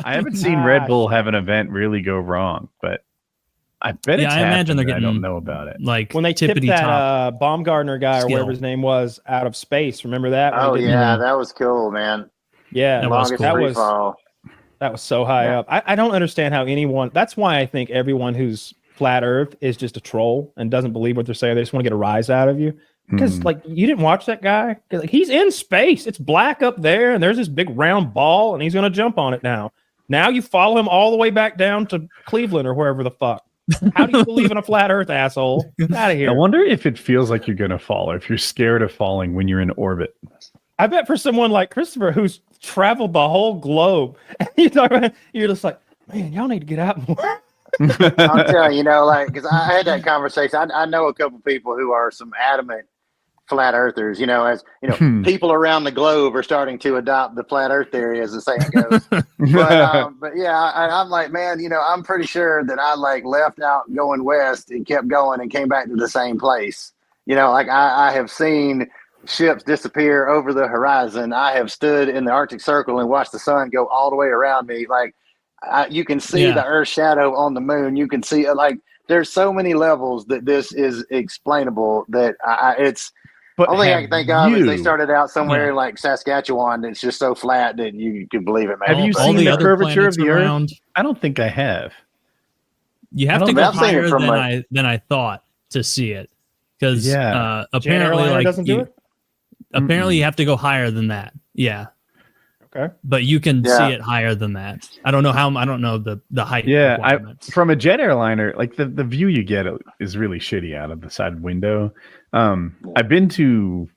I haven't seen Red Bull have an event really go wrong, but I bet it's I imagine they're getting. I don't know about it. Like when they tipped that Baumgartner guy or whatever his name was out of space. Remember that? Oh yeah, that was cool, man. Yeah, that was cool. That was so high up. I don't understand how anyone. That's why I think everyone who's flat Earth is just a troll and doesn't believe what they're saying. They just want to get a rise out of you. Because like you didn't watch that guy. Like he's in space. It's black up there, and there's this big round ball, and he's gonna jump on it now. Now you follow him all the way back down to Cleveland or wherever the fuck. How do you believe in a flat Earth, asshole? Get out of here. I wonder if it feels like you're gonna fall, or if you're scared of falling when you're in orbit. I bet for someone like Christopher, who's traveled the whole globe, and you're just like, man, y'all need to get out more. I'm telling you, like, because I had that conversation. I know a couple people who are some adamant flat earthers, as people around the globe are starting to adopt the flat earth theory, as the saying goes. but yeah, I'm like, man, I'm pretty sure that I like left out going west and kept going and came back to the same place. Like I have seen ships disappear over the horizon. I have stood in the Arctic Circle and watched the sun go all the way around me. Like you can see the Earth's shadow on the moon. You can see there's so many levels that this is explainable that it's. But only thing I can think of is they started out somewhere like Saskatchewan that's just so flat that you could believe it. Man. Have you seen the curvature of the Earth? I don't think I have. You have to go higher than I thought to see it, because apparently doesn't do it. Apparently, you have to go higher than that. Yeah. Okay. But you can see it higher than that. I don't know how. I don't know the height. Yeah, from a jet airliner, like the view you get is really shitty out of the side window. I've been to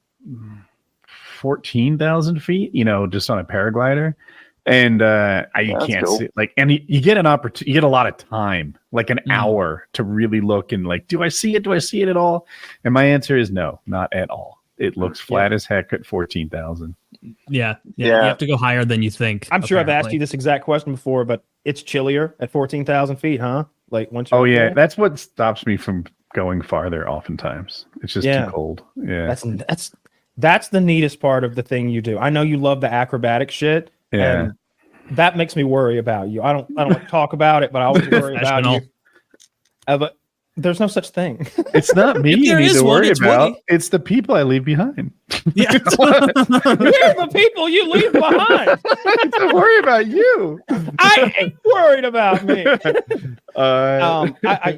14,000 feet, just on a paraglider, and you can't see and you get an opportunity. You get a lot of time, like an hour, to really look and like, do I see it? Do I see it at all? And my answer is no, not at all. It looks flat as heck at 14,000. Yeah. You have to go higher than you think. I'm sure I've asked you this exact question before, but it's chillier at 14,000 feet, huh? Like once. That's what stops me from going farther. Oftentimes, it's just too cold. Yeah, that's the neatest part of the thing you do. I know you love the acrobatic shit. Yeah, and that makes me worry about you. I don't like to talk about it, but I always worry about you. But there's no such thing. It's not me you need to worry about. It's the people I leave behind. Yeah, we're the people you leave behind. Don't worry about you. I ain't worried about me.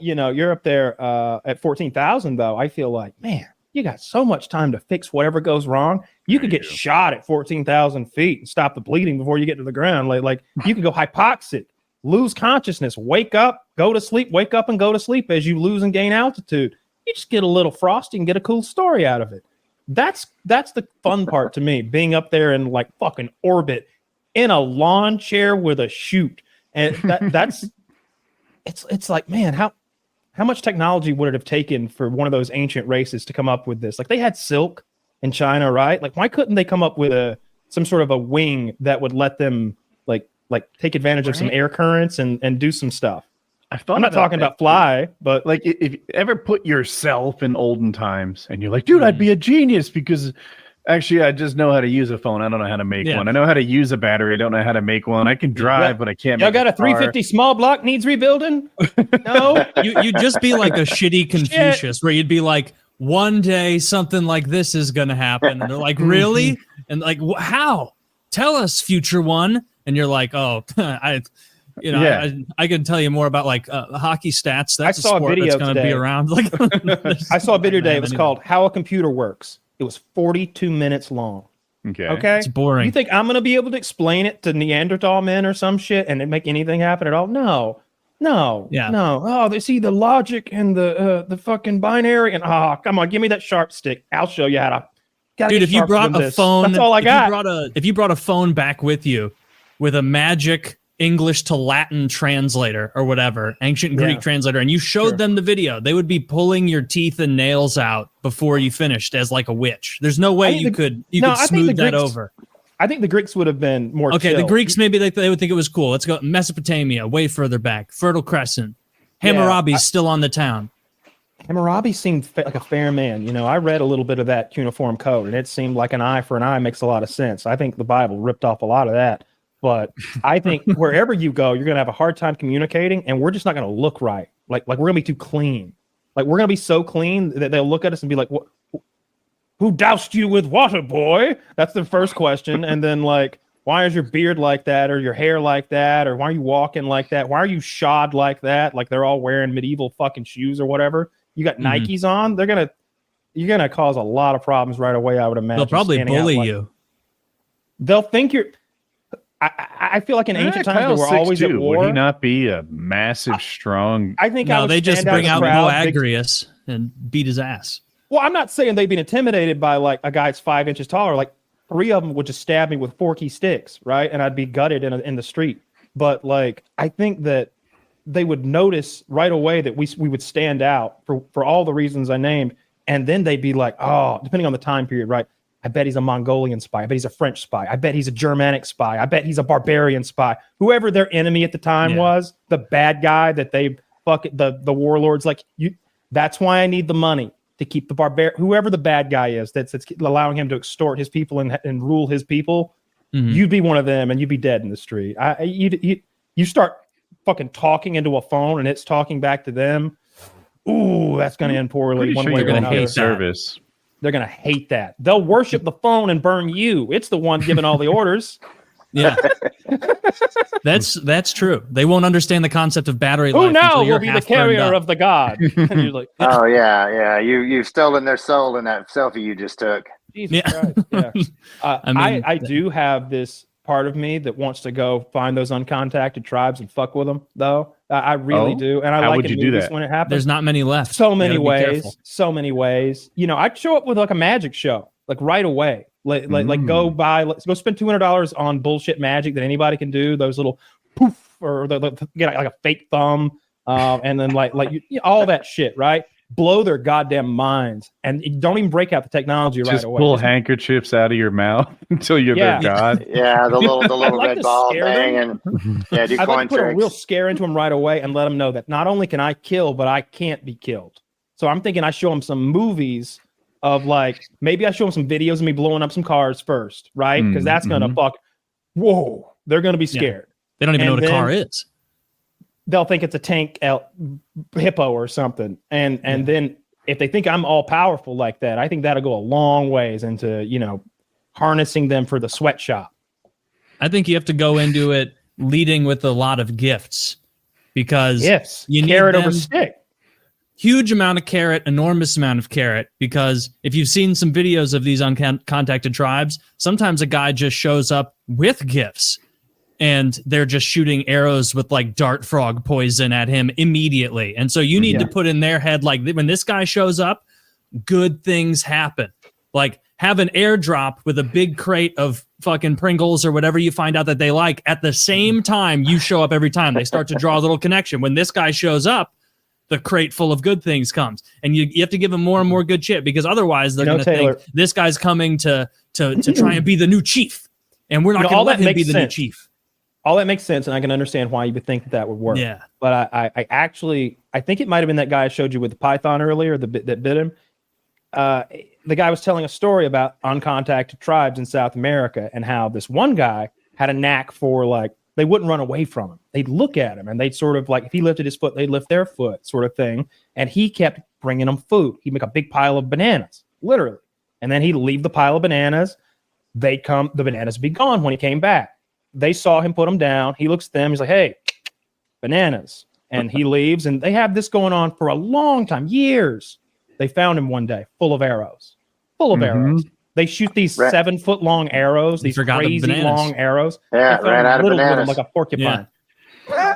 You're up there at 14,000 though. I feel like, man, you got so much time to fix whatever goes wrong. You could get shot at 14,000 feet and stop the bleeding before you get to the ground. Like you could go hypoxic, lose consciousness, wake up, go to sleep, wake up and go to sleep as you lose and gain altitude. You just get a little frosty and get a cool story out of it. That's the fun part to me, being up there in like fucking orbit in a lawn chair with a chute. And that's it's like, man, how much technology would it have taken for one of those ancient races to come up with this? Like they had silk in China, right? Like why couldn't they come up with some sort of a wing that would let them like take advantage of some air currents and do some stuff? I'm not talking about fly, but like if you ever put yourself in olden times and you're like, dude, I'd be a genius because actually I just know how to use a phone. I don't know how to make one. I know how to use a battery. I don't know how to make one. I can drive, but I can't. Y'all got a 350 small block needs rebuilding? No, you'd just be like a shitty Confucius where you'd be like, one day something like this is going to happen. And they're like, really? And like, how? Tell us, future one. And you're like, oh, I can tell you more about like hockey stats. That's a sport that's going to be around. Like, I saw a video today. It was called "How a Computer Works." It was 42 minutes long. Okay, it's boring. You think I'm going to be able to explain it to Neanderthal men or some shit and it make anything happen at all? No. Oh, they see the logic and the fucking binary and come on, give me that sharp stick. I'll show you how to. Dude, if you brought a phone, that's all I got. If you brought a phone back with you with a magic English to Latin translator or whatever, ancient Greek translator, and you showed them the video, they would be pulling your teeth and nails out before you finished as like a witch. There's no way you could smooth that over. I think the Greeks would have been more chill. The Greeks, maybe they would think it was cool. Let's go Mesopotamia, way further back. Fertile Crescent. Hammurabi's still on the town. Hammurabi seemed like a fair man. I read a little bit of that cuneiform code, and it seemed like an eye for an eye makes a lot of sense. I think the Bible ripped off a lot of that. But I think wherever you go, you're going to have a hard time communicating, and we're just not going to look right. Like we're going to be too clean. Like we're going to be so clean that they'll look at us and be like, "What? Who doused you with water, boy?" That's the first question. And then like, why is your beard like that, or your hair like that, or why are you walking like that? Why are you shod like that? Like they're all wearing medieval fucking shoes or whatever. You got Nikes on. You're gonna cause a lot of problems right away. I would imagine. They'll probably bully you. They'll think you're. I feel like in ancient times they were always at war. Would he not be a massive, strong? I think no, they just bring out Bo Agrius and beat his ass. Well, I'm not saying they'd been intimidated by like a guy that's 5 inches taller. Like 3 of them would just stab me with forky sticks, right? And I'd be gutted in the street. But like, I think that they would notice right away that we would stand out for all the reasons I named, and then they'd be like, oh, depending on the time period, right? I bet he's a Mongolian spy. I bet he's a French spy. I bet he's a Germanic spy. I bet he's a barbarian spy. Whoever their enemy at the time was, the bad guy that they the warlords like you. That's why I need the money to keep the whoever the bad guy is that's allowing him to extort his people and rule his people. You'd be one of them, and you'd be dead in the street. You start fucking talking into a phone, and it's talking back to them. Ooh, that's going to end poorly. One way or another. Service. They're going to hate that. They'll worship the phone and burn you. It's the one giving all the orders. Yeah, that's true. They won't understand the concept of battery life. Who now will be the carrier of the god? And you're like, oh yeah. You've stolen their soul in that selfie you just took. Jesus Christ. Yeah. I do have this part of me that wants to go find those uncontacted tribes and fuck with them, though. I really do, and I like it movies when it happens. There's not many left. So many ways. So many ways. You know, I'd show up with like a magic show, like right away. Like go buy. Let's go spend $200 on bullshit magic that anybody can do. Those little poof or get like a fake thumb, and then like all that shit, right? Blow their goddamn minds, and don't even break out the technology right away. Pull handkerchiefs out of your mouth until you're their god. Yeah, the little red ball thing, and do I'd coin like to put tricks. a real scare into them right away and let them know that not only can I kill, but I can't be killed. So I'm thinking I show them some movies of like maybe I show them some videos of me blowing up some cars first, right? Because that's gonna fuck. Whoa, they're gonna be scared. They don't even know what a car is. They'll think it's a tank hippo or something. And then if they think I'm all powerful like that, I think that'll go a long ways into, harnessing them for the sweatshop. I think you have to go into it leading with a lot of gifts because you need carrot over stick. Huge amount of carrot, enormous amount of carrot, because if you've seen some videos of these uncontacted tribes, sometimes a guy just shows up with gifts. And they're just shooting arrows with like dart frog poison at him immediately. And so you need to put in their head, like when this guy shows up, good things happen. Like have an airdrop with a big crate of fucking Pringles or whatever you find out that they like. At the same time, you show up every time. They start to draw a little connection. When this guy shows up, the crate full of good things comes. And you have to give him more and more good shit, because otherwise they're going to think this guy's coming to try and be the new chief. And we're not going to let him be the new chief. All that makes sense, and I can understand why you would think that would work. Yeah. But I think it might have been that guy I showed you with the python earlier that bit him. The guy was telling a story about uncontacted tribes in South America and how this one guy had a knack for, like, they wouldn't run away from him. They'd look at him, and they'd sort of, like, if he lifted his foot, they'd lift their foot, sort of thing. And he kept bringing them food. He'd make a big pile of bananas, literally. And then he'd leave the pile of bananas. The bananas would be gone when he came back. They saw him put them down. He looks at them. He's like, hey, bananas. And he leaves. And they have this going on for a long time, years. They found him one day full of arrows. Arrows. They shoot these 7-foot-long arrows, these crazy long arrows. Yeah, ran out of bananas. Like a porcupine. Yeah.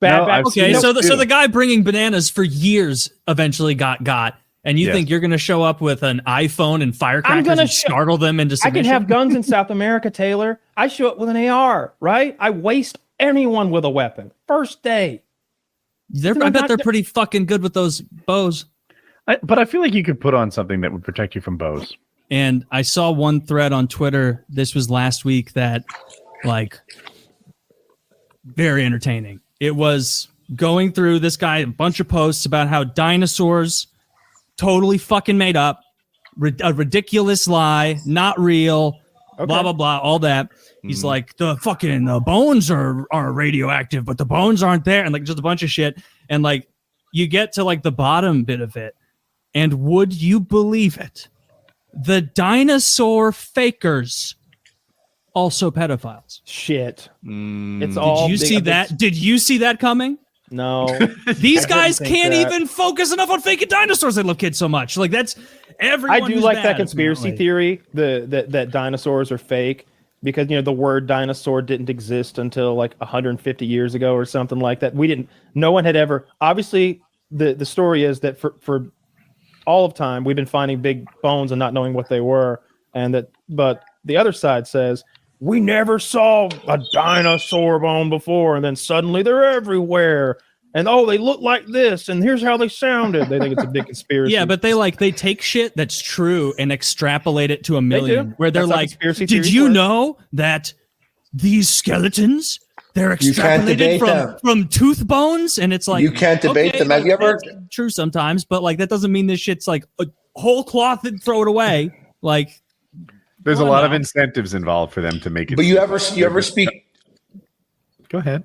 Okay, so the guy bringing bananas for years eventually got. And you think you're going to show up with an iPhone and firecrackers and startle them into submission? I can have guns in South America, Taylor. I show up with an AR, right? I waste anyone with a weapon. First day. I bet they're pretty fucking good with those bows. But I feel like you could put on something that would protect you from bows. And I saw one thread on Twitter, this was last week, that, like, very entertaining. It was going through this guy, a bunch of posts about how dinosaurs... totally fucking made up, a ridiculous lie, not real. blah blah blah, all that. He's like, the fucking bones are radioactive, but the bones aren't there, and like just a bunch of shit. And like you get to like the bottom bit of it, and would you believe it? The dinosaur fakers also pedophiles. Shit. It's Did all. you see that? Did you see that coming? No. These guys think can't that. even focus enough on faking dinosaurs. They love kids so much. Like that's everyone. I do who's like bad, that conspiracy apparently. theory that dinosaurs are fake because the word dinosaur didn't exist until like 150 years ago or something like that. No one had ever. Obviously, the story is that for all of time we've been finding big bones and not knowing what they were, but the other side says we never saw a dinosaur bone before, and then suddenly they're everywhere. And they look like this, and here's how they sounded. They think it's a big conspiracy. Yeah, but they take shit that's true and extrapolate it to a million. Where they're That's how like, conspiracy did theories you work." know that these skeletons they're You can't extrapolated debate them. from tooth bones? And it's like You can't debate them. Have you ever? that's true sometimes, but like that doesn't mean this shit's like a whole cloth and throw it away. Like There's a Come on lot of now. incentives involved for them to make it. But you ever speak? Go ahead.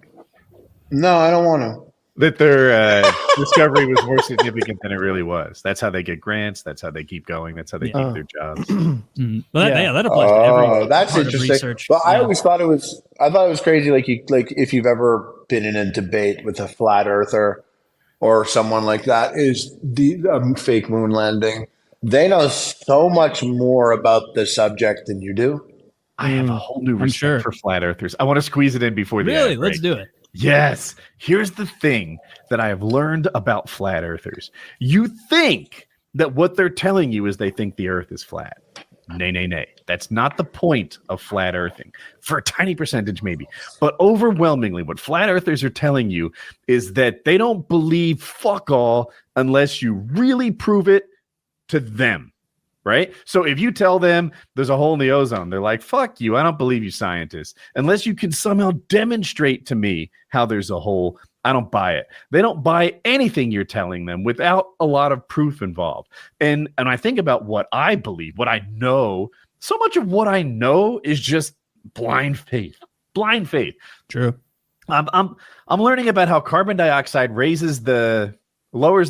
No, I don't want to. That their discovery was more significant than it really was. That's how they get grants. That's how they keep going. That's how they keep their jobs. But that applies to every That's part of interesting. research. But I Yeah. always thought it was. I thought it was crazy. Like if you've ever been in a debate with a flat earther or someone like that, is the fake moon landing. They know so much more about the subject than you do. I have a whole new respect sure. for flat earthers. I want to squeeze it in before the Really, ad let's break. do it. Yes. Here's the thing that I have learned about flat earthers. You think that what they're telling you is they think the earth is flat. Nay, nay, nay. That's not the point of flat earthing. For a tiny percentage, maybe. But overwhelmingly, what flat earthers are telling you is that they don't believe fuck all unless you really prove it to them. Right? So if you tell them there's a hole in the ozone, they're like, fuck you. I don't believe you, scientists. Unless you can somehow demonstrate to me how there's a hole, I don't buy it. They don't buy anything you're telling them without a lot of proof involved. And I think about what I believe, what I know. So much of what I know is just blind faith. Blind faith. True. I'm learning about how carbon dioxide lowers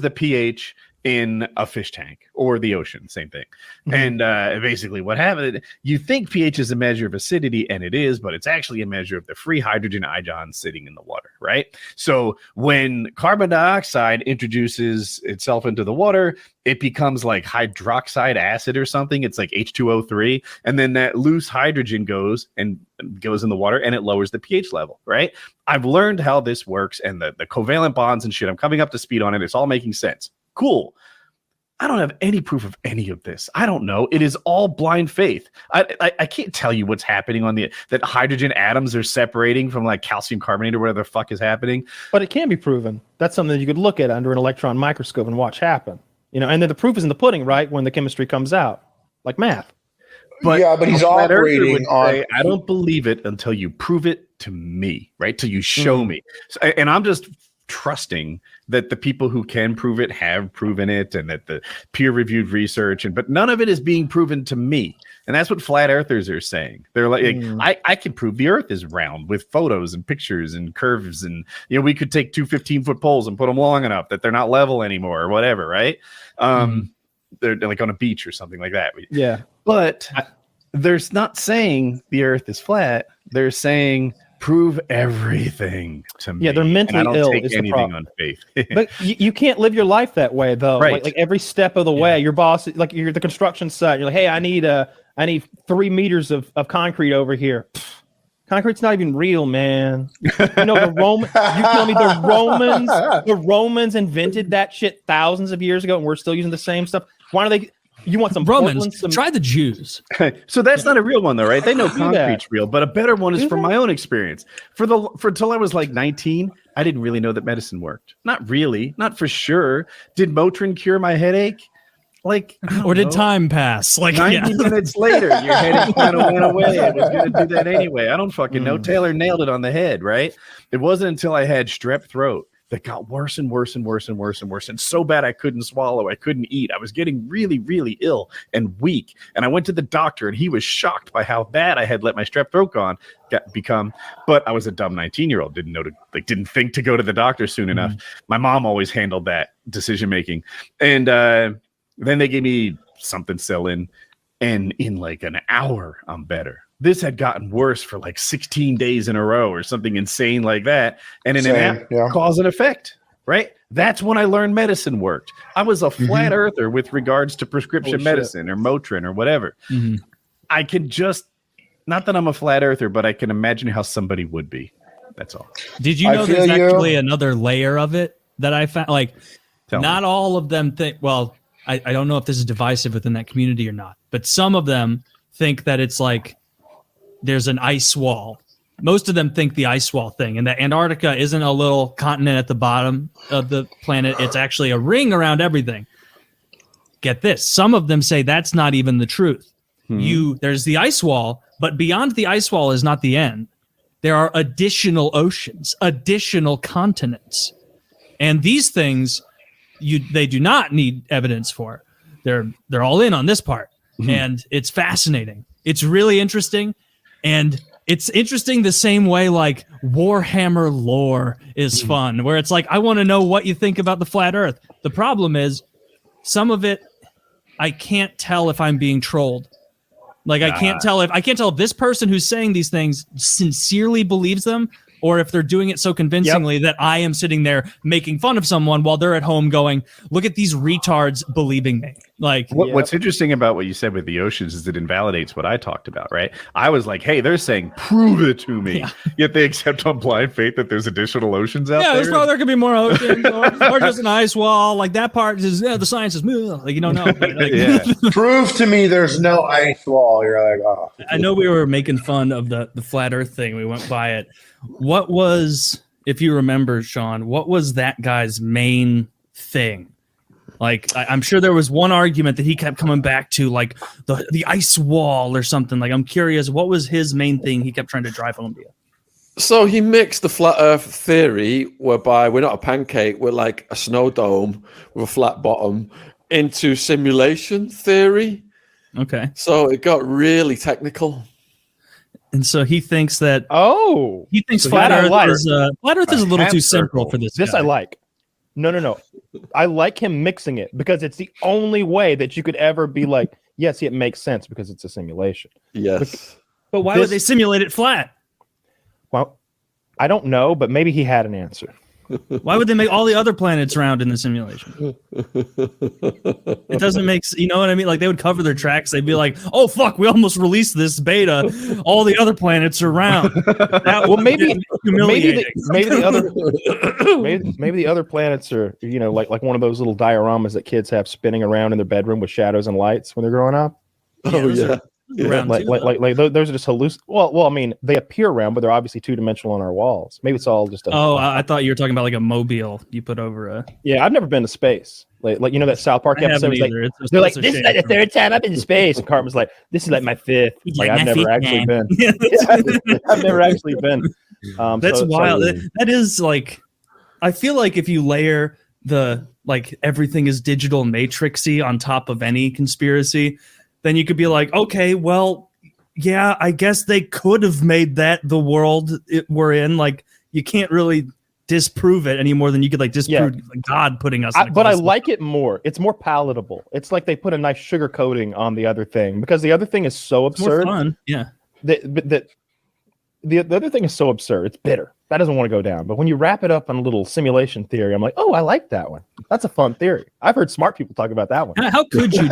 the pH in a fish tank or the ocean, same thing. And basically what happened, you think pH is a measure of acidity, and it is, but it's actually a measure of the free hydrogen ions sitting in the water, right? So when carbon dioxide introduces itself into the water, it becomes like hydroxide acid or something. It's like H2O3. And then that loose hydrogen goes in the water, and it lowers the pH level, right? I've learned how this works and the covalent bonds and shit. I'm coming up to speed on it. It's all making sense. Cool. I don't have any proof of any of this. I don't know. It is all blind faith. I can't tell you what's happening that hydrogen atoms are separating from like calcium carbonate or whatever the fuck is happening. But it can be proven. That's something that you could look at under an electron microscope and watch happen. And then the proof is in the pudding, right? When the chemistry comes out, like math. But he's a flat earther operating would on. say, I don't believe it until you prove it to me, right? Till you show me. So, and I'm just trusting that the people who can prove it have proven it, and that the peer-reviewed research, but none of it is being proven to me. And that's what flat earthers are saying. They're like, I can prove the earth is round with photos and pictures and curves, and we could take two 15-foot poles and put them long enough that they're not level anymore or whatever, right? They're like on a beach or something like that. Yeah. But they're not saying the earth is flat. They're saying prove everything to me. Yeah, they're mentally and I don't ill. take Is the anything problem. on faith. But you can't live your life that way, though. Right. Like every step of the way, your boss, like you're at the construction site, you're like, hey, I need 3 meters of concrete over here. Pfft, concrete's not even real, man. You tell me the Romans invented that shit thousands of years ago, and we're still using the same stuff. Why do they? You want some Romans? Portland, Try the Jews. So that's not a real one, though, right? They know do that. concrete's real, but a better one is Do from they? my own experience. For until I was like 19, I didn't really know that medicine worked. Not really, not for sure. Did Motrin cure my headache? Like, Or did time pass? Like 90 minutes later, your headache kind of went away. It was going to do that anyway. I don't fucking know. Taylor nailed it on the head, right? It wasn't until I had strep throat that got worse and worse and worse and worse and worse, and so bad I couldn't swallow, I couldn't eat. I was getting really, really ill and weak. And I went to the doctor, and he was shocked by how bad I had let my strep throat become. But I was a dumb 19-year-old, didn't think to go to the doctor soon enough. My mom always handled that decision making, and then they gave me something Cillin, and in like an hour, I'm better. This had gotten worse for like 16 days in a row or something insane like that. And in an app, cause and effect, right? That's when I learned medicine worked. I was a flat earther with regards to prescription medicine or Motrin or whatever. I can just, not that I'm a flat earther, but I can imagine how somebody would be. That's all. Did you know there's actually another layer of it that I found? Like, not all of them think, well, I don't know if this is divisive within that community or not, but some of them think that it's like, there's an ice wall. Most of them think the ice wall thing, and that Antarctica isn't a little continent at the bottom of the planet. It's actually a ring around everything. Get this. Some of them say that's not even the truth. There's the ice wall, but beyond the ice wall is not the end. There are additional oceans, additional continents. And these things they do not need evidence for. They're all in on this part. And it's fascinating. It's really interesting. And it's interesting the same way like Warhammer lore is fun, where it's like, I want to know what you think about the flat earth. The problem is some of it, I can't tell if I'm being trolled. Like I can't tell if this person who's saying these things sincerely believes them, or if they're doing it so convincingly that I am sitting there making fun of someone while they're at home going, look at these retards believing me. Like what's interesting about what you said with the oceans is it invalidates what I talked about, right? I was like, hey, they're saying, prove it to me. Yet they accept on blind faith that there's additional oceans out there. Yeah, there could be more oceans or just an ice wall. Like that part is, the science is, like, you don't know. But, like, prove to me there's no ice wall. You're like, oh. I know we were making fun of the flat earth thing. We went by it. What was, if you remember, Sean, what was that guy's main thing? Like, I'm sure there was one argument that he kept coming back to, like the ice wall or something. Like, I'm curious, what was his main thing he kept trying to drive home to you? So he mixed the flat earth theory, whereby we're not a pancake, we're like a snow dome with a flat bottom, into simulation theory. Okay. So it got really technical. And so he thinks that he thinks so flat Earth is a little too simple for this. This guy. I like. No. I like him mixing it because it's the only way that you could ever be like, yes, it makes sense because it's a simulation. Yes. But why would they simulate it flat? Well, I don't know, but maybe he had an answer. Why would they make all the other planets round in the simulation? It doesn't make, you know what I mean? Like they would cover their tracks. They'd be like, "Oh fuck, we almost released this beta. All the other planets are round." Maybe the other planets are, like one of those little dioramas that kids have spinning around in their bedroom with shadows and lights when they're growing up. Those are just hallucinations. Well, I mean, they appear round, but they're obviously two-dimensional on our walls. Maybe it's all just. I thought you were talking about like a mobile you put over a. Yeah, I've never been to space. Like that South Park episode. They're like, this is like the third time I've been to space, and Cartman's like, this is like my fifth. Like I've never actually been. I've never actually been. That's wild. That is like, I feel like if you layer the like everything is digital matrixy on top of any conspiracy, then you could be like, okay, well, yeah, I guess they could have made that the world we're in. Like, you can't really disprove it any more than you could like disprove God putting us. But I like it more. It's more palatable. It's like they put a nice sugar coating on the other thing because the other thing is so absurd. More fun. Yeah. The other thing is so absurd. It's bitter. That doesn't want to go down. But when you wrap it up on a little simulation theory, I'm like, oh, I like that one. That's a fun theory. I've heard smart people talk about that one. How could you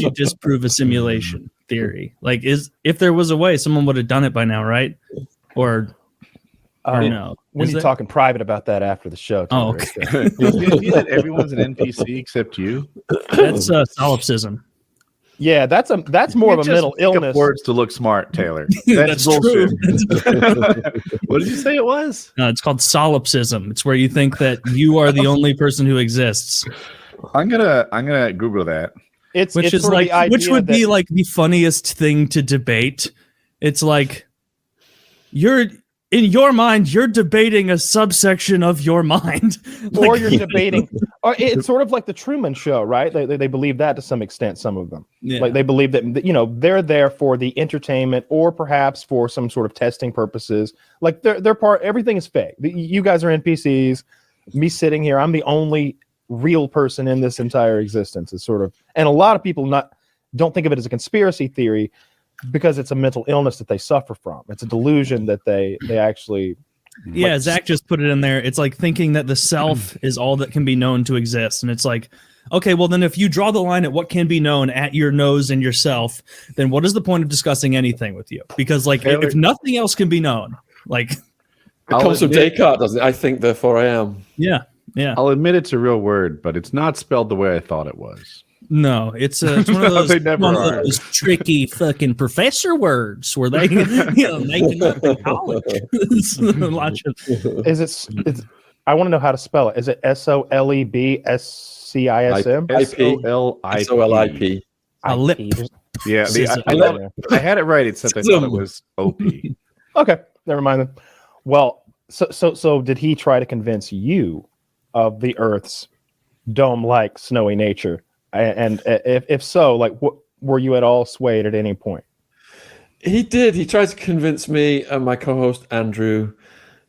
disprove a simulation theory? Like, if there was a way, someone would have done it by now, right? Or no? When you're talking private about that after the show. Oh, okay. That everyone's an NPC except you. That's solipsism. Yeah, that's more of a mental illness. Words to look smart, Taylor. That's bullshit. What did you say it was? It's called solipsism. It's where you think that you are the only person who exists. I'm gonna Google that. Which would be like the funniest thing to debate. It's like in your mind, you're debating a subsection of your mind. Or you're debating, or it's sort of like the Truman Show, right? They believe that to some extent, some of them. Yeah. Like they believe that, they're there for the entertainment or perhaps for some sort of testing purposes. Like they're part, everything is fake. You guys are NPCs. Me sitting here, I'm the only real person in this entire existence. Is sort of, and a lot of people don't think of it as a conspiracy theory because it's a mental illness that they suffer from. It's a delusion that they actually. Yeah, Zach just put it in there. It's like thinking that the self is all that can be known to exist. And it's like, okay, well, then if you draw the line at what can be known at your nose and yourself, then what is the point of discussing anything with you? Because like, if nothing else can be known, like. It comes from Descartes, doesn't it? I think, therefore I am. Yeah, yeah. I'll admit it's a real word, but it's not spelled the way I thought it was. No, it's one of those tricky fucking professor words where they making up in college. Is it? I want to know how to spell it. Is it SOLEBSCISM? SOLIP. A lip. Yeah, I had it right, except I thought it was OP. Okay, never mind then. Well, so did he try to convince you of the Earth's dome-like snowy nature? And if so, like, were you at all swayed at any point? He did. He tried to convince me and my co-host Andrew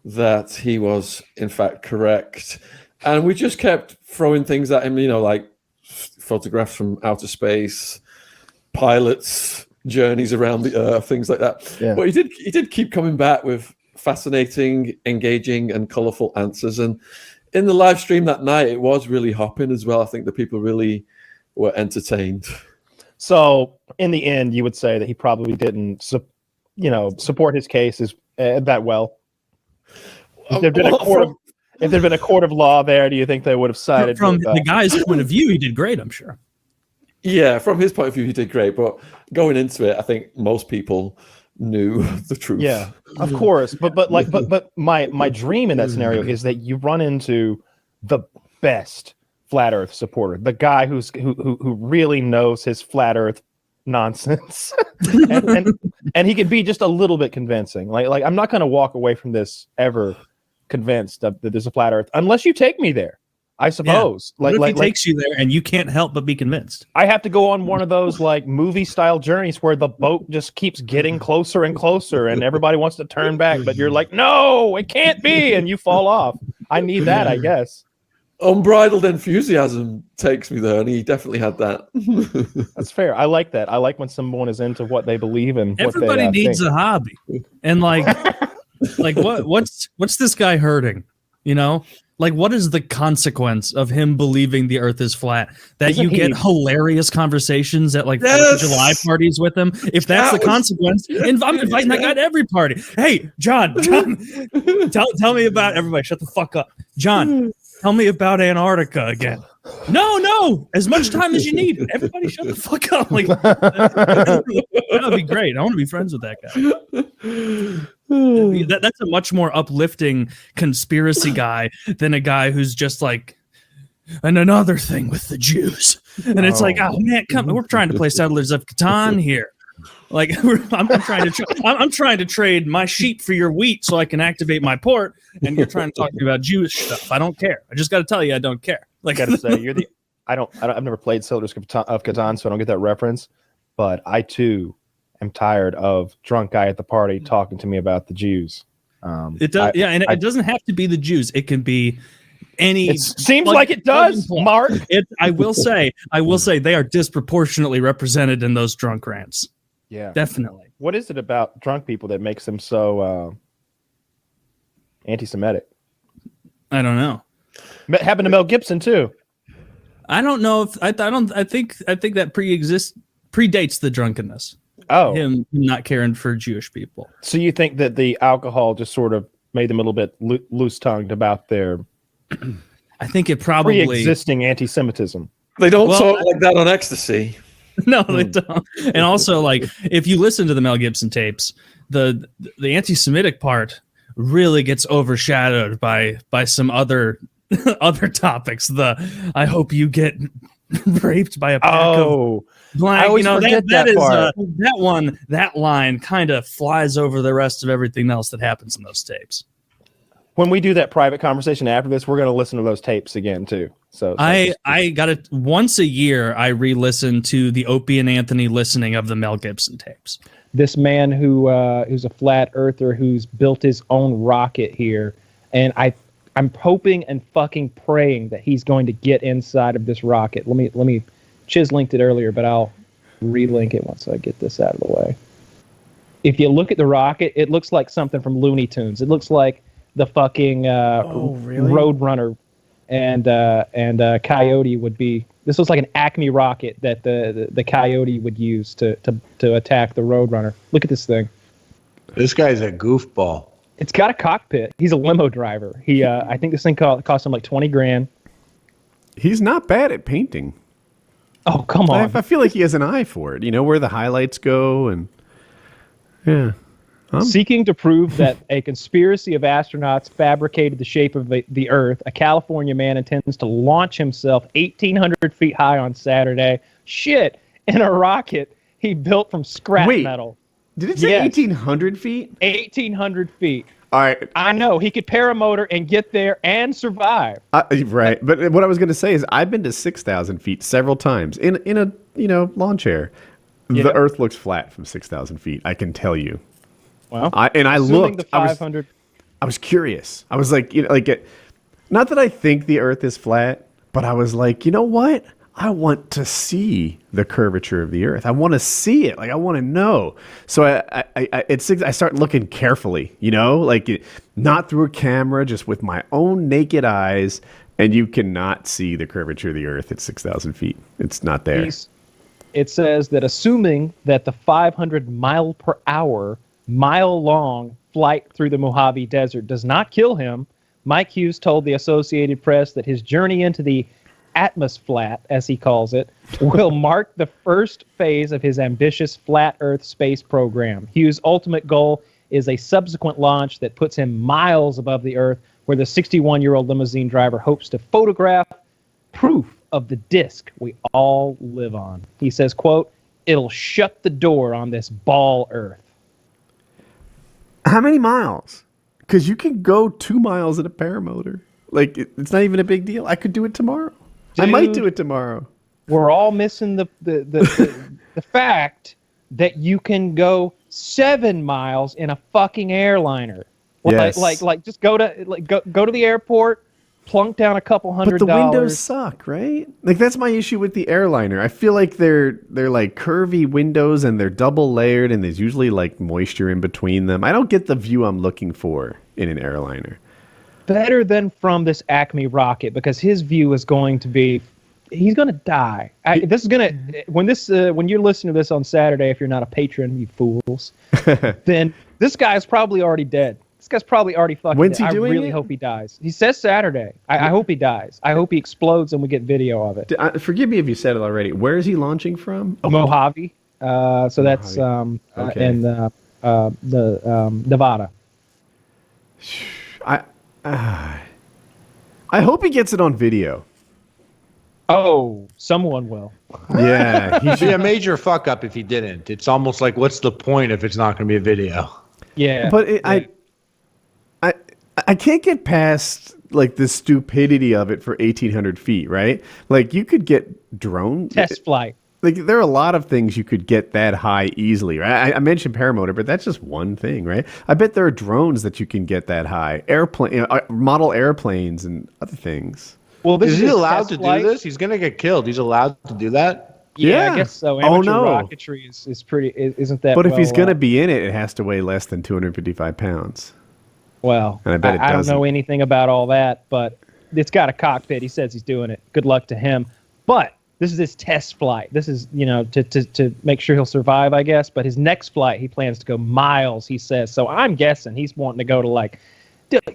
that he was in fact correct, and we just kept throwing things at him. Like photographs from outer space, pilots' journeys around the Earth, things like that. Yeah. But he did keep coming back with fascinating, engaging, and colorful answers. And in the live stream that night, it was really hopping as well. I think the people really were entertained. So in the end, you would say that he probably didn't, support his cases that well. If there'd been a court of law there, do you think they would have sided from the guy's point of view? He did great, I'm sure. Yeah, from his point of view, he did great. But going into it, I think most people knew the truth. Yeah, of course. But my dream in that scenario is that you run into the best flat Earth supporter, the guy who really knows his flat Earth nonsense, and he could be just a little bit convincing. Like I'm not going to walk away from this ever convinced that there's a flat Earth unless you take me there, I suppose. Yeah. What if he takes you there and you can't help but be convinced? I have to go on one of those like movie style journeys where the boat just keeps getting closer and closer and everybody wants to turn back, but you're like, no, it can't be, and you fall off. I need that, I guess. Unbridled enthusiasm takes me there, and he definitely had that. That's fair. I like that. I like when someone is into what they believe in. Everybody needs a hobby, and like what's this guy hurting? Like, what is the consequence of him believing the Earth is flat? That you get hilarious conversations at like 4th of July parties with him. If that's the consequence, I'm inviting that guy to every party. Hey, John, tell me about everybody. Shut the fuck up, John. Tell me about Antarctica again. No, as much time as you need. Everybody shut the fuck up. Like, that would be great. I want to be friends with that guy. That's a much more uplifting conspiracy guy than a guy who's just like, and another thing with the Jews. And it's like, oh man, we're trying to play Settlers of Catan here. Like I'm trying to trade my sheep for your wheat so I can activate my port, and you're trying to talk to me about Jewish stuff. I don't care. I just got to tell you, I don't care. Like, I gotta say, I've never played Settlers of Catan, so I don't get that reference. But I too am tired of drunk guy at the party talking to me about the Jews. It does, it doesn't have to be the Jews. It can be any. It seems like it does, Mark. I will say they are disproportionately represented in those drunk rants. Yeah, definitely. What is it about drunk people that makes them so anti-Semitic? I don't know. Happened to Mel Gibson too. I don't know if I think that predates the drunkenness. Oh, him not caring for Jewish people. So you think that the alcohol just sort of made them a little bit loose-tongued about their? I think it probably pre-existing anti-Semitism. They don't talk like that on ecstasy. No, they don't. And also, like, if you listen to the Mel Gibson tapes, the anti-Semitic part really gets overshadowed by some other topics. I hope you get raped by a pack of blind. I always forget that part. That line kind of flies over the rest of everything else that happens in those tapes. When we do that private conversation after this, we're going to listen to those tapes again too. So I got it once a year. I re-listen to the Opie and Anthony listening of the Mel Gibson tapes. This man who's a flat earther who's built his own rocket here, and I'm hoping and fucking praying that he's going to get inside of this rocket. Let me Chiz linked it earlier, but I'll relink it once I get this out of the way. If you look at the rocket, it looks like something from Looney Tunes. It looks like the fucking Roadrunner and Coyote would be. This looks like an Acme rocket that the Coyote would use to attack the Roadrunner. Look at this thing. This guy's a goofball. It's got a cockpit. He's a limo driver. I think this thing cost him like $20,000. He's not bad at painting. Oh, come on. I feel like he has an eye for it. You know where the highlights go, and yeah. Seeking to prove that a conspiracy of astronauts fabricated the shape of the Earth, a California man intends to launch himself 1,800 feet high on Saturday. Shit, in a rocket he built from scrap metal. Did it say 1,800 feet? 1,800 feet. All right. I know. He could paramotor and get there and survive. Right. But what I was going to say is I've been to 6,000 feet several times in a lawn chair. Yeah. The Earth looks flat from 6,000 feet. I can tell you. Well, I looked. The 500. I was curious. I was like, not that I think the Earth is flat, but I was like, you know what? I want to see the curvature of the Earth. I want to see it. Like I want to know. So I start looking carefully. Not through a camera, just with my own naked eyes, and you cannot see the curvature of the Earth at 6,000 feet. It's not there. It says that assuming that the 500 mile per hour mile-long flight through the Mojave Desert does not kill him, Mike Hughes told the Associated Press that his journey into the atmosflat, as he calls it, will mark the first phase of his ambitious flat Earth space program. Hughes' ultimate goal is a subsequent launch that puts him miles above the Earth, where the 61-year-old limousine driver hopes to photograph proof of the disk we all live on. He says, quote, "It'll shut the door on this ball Earth." How many miles? Because you can go 2 miles in a paramotor. Like, it's not even a big deal. I could do it tomorrow. Dude, I might do it tomorrow. We're all missing the fact that you can go 7 miles in a fucking airliner. Yes. Like just go to the airport, plunk down a couple $100. But the windows suck, right? Like that's my issue with the airliner. I feel like they're like curvy windows and they're double layered and there's usually like moisture in between them. I don't get the view I'm looking for in an airliner. Better than from this Acme rocket, because his view is going to be, he's going to die. When you're listening to this on Saturday, if you're not a patron, you fools, then this guy's probably already dead. This guy's probably already fucking When's dead. he doing I really hope he dies. He says Saturday. I hope he dies. I hope he explodes and we get video of it. Forgive me if you said it already. Where is he launching from? Mojave. So that's okay. in Nevada. I hope he gets it on video. Oh, someone will. Yeah, he'd be a major fuck up if he didn't. It's almost like, what's the point if it's not going to be a video? Yeah, but I can't get past like the stupidity of it for 1,800 feet, right? Like you could get drone test flight. Like there are a lot of things you could get that high easily, right? I mentioned paramotor, but that's just one thing, right? I bet there are drones that you can get that high, model airplanes and other things. Well, is he allowed to do this? He's going to get killed. He's allowed to do that? Yeah, I guess so. Amateur rocketry is pretty, isn't that? But if he's going to be in it, it has to weigh less than 255 pounds. Well, and I bet I don't know anything about all that, but it's got a cockpit. He says he's doing it. Good luck to him. But this is his test flight. This is, to make sure he'll survive, I guess. But his next flight, he plans to go miles, he says. So I'm guessing he's wanting to go to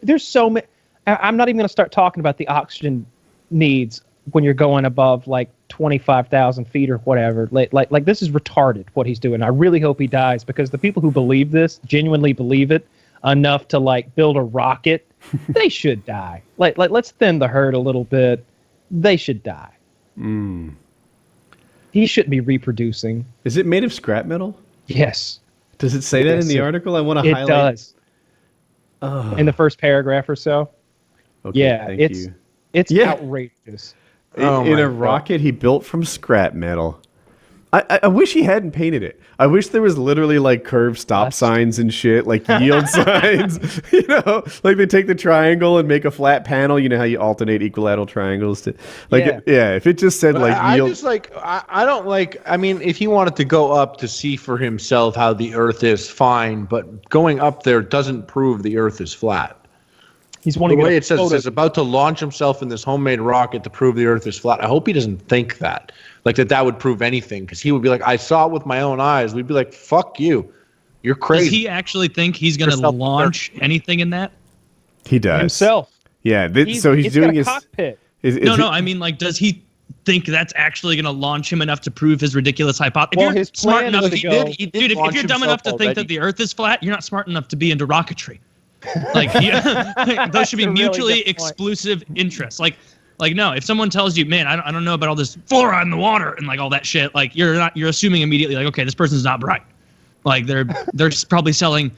there's so many. I'm not even going to start talking about the oxygen needs when you're going above 25,000 feet or whatever. Like this is retarded what he's doing. I really hope he dies, because the people who believe this genuinely believe it enough to build a rocket. They should die. Let's thin the herd a little bit. They should die. He shouldn't be reproducing. Is it made of scrap metal? Yes. Does it say that in the article? I want to highlight. It does. In the first paragraph or so. Okay, yeah, thank you. It's outrageous. In a rocket he built from scrap metal. I wish he hadn't painted it. I wish there was literally like curved stop signs and shit, like yield signs. You know, like they take the triangle and make a flat panel. You know how you alternate equilateral triangles to, like, if it just said like yield. I just like I don't like. I mean, if he wanted to go up to see for himself how the Earth is, fine. But going up there doesn't prove the Earth is flat. He's wanting the way it says it's about to launch himself in this homemade rocket to prove the Earth is flat. I hope he doesn't think that, like that would prove anything, because he would be like, I saw it with my own eyes. We'd be like, fuck you, you're crazy. Does he actually think he's going to launch anything in that? He does himself. Yeah, so he's doing his cockpit. No. I mean, like, does he think that's actually going to launch him enough to prove his ridiculous hypothesis? Well, his smart plan enough, is to go. Dude, if you're dumb enough to think that the Earth is flat, you're not smart enough to be into rocketry. Like, those should be mutually exclusive interests. Like no, if someone tells you, man, I don't know about all this fluoride in the water and like all that shit, like you're assuming immediately, like, okay, this person's not bright. Like they're probably selling